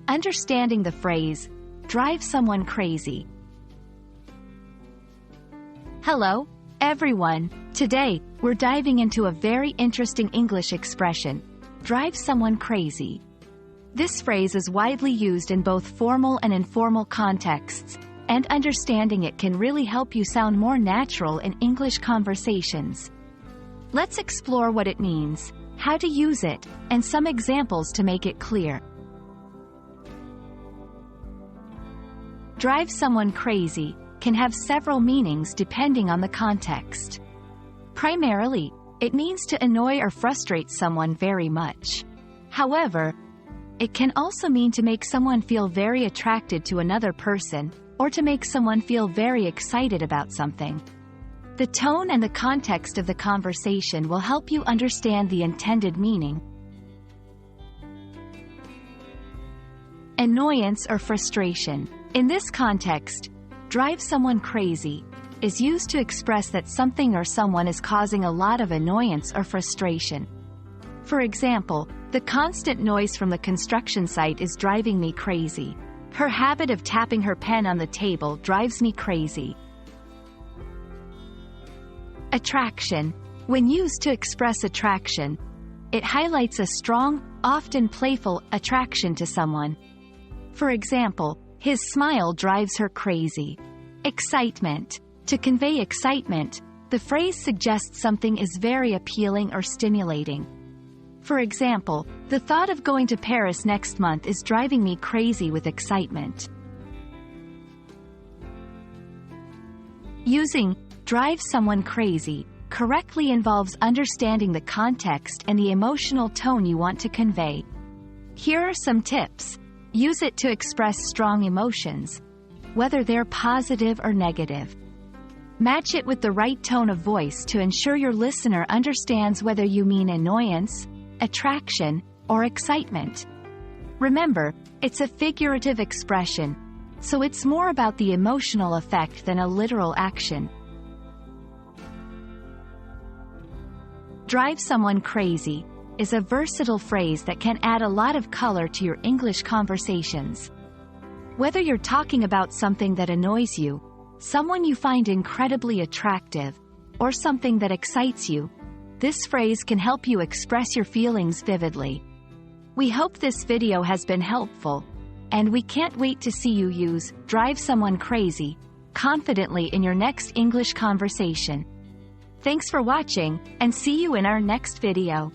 Understanding the phrase, drive someone crazy. Hello, everyone. Today, we're diving into a very interesting English expression, drive someone crazy. This phrase is widely used in both formal and informal contexts, and understanding it can really help you sound more natural in English conversations. Let's explore what it means, how to use it, and some examples to make it clear. Drive someone crazy can have several meanings depending on the context. Primarily, it means to annoy or frustrate someone very much. However, it can also mean to make someone feel very attracted to another person, or to make someone feel very excited about something. The tone and the context of the conversation will help you understand the intended meaning. Annoyance or frustration. In this context, drive someone crazy is used to express that something or someone is causing a lot of annoyance or frustration. For example, the constant noise from the construction site is driving me crazy. Her habit of tapping her pen on the table drives me crazy. Attraction. When used to express attraction, it highlights a strong, often playful, attraction to someone. For example, his smile drives her crazy. Excitement. To convey excitement, the phrase suggests something is very appealing or stimulating. For example, the thought of going to Paris next month is driving me crazy with excitement. Using drive someone crazy correctly involves understanding the context and the emotional tone you want to convey. Here are some tips. Use it to express strong emotions, whether they're positive or negative. Match it with the right tone of voice to ensure your listener understands whether you mean annoyance, attraction, or excitement. Remember, it's a figurative expression, so it's more about the emotional effect than a literal action. Drive someone crazy is a versatile phrase that can add a lot of color to your English conversations. Whether you're talking about something that annoys you, someone you find incredibly attractive, or something that excites you, this phrase can help you express your feelings vividly. We hope this video has been helpful, and we can't wait to see you use drive someone crazy confidently in your next English conversation. Thanks for watching, and see you in our next video.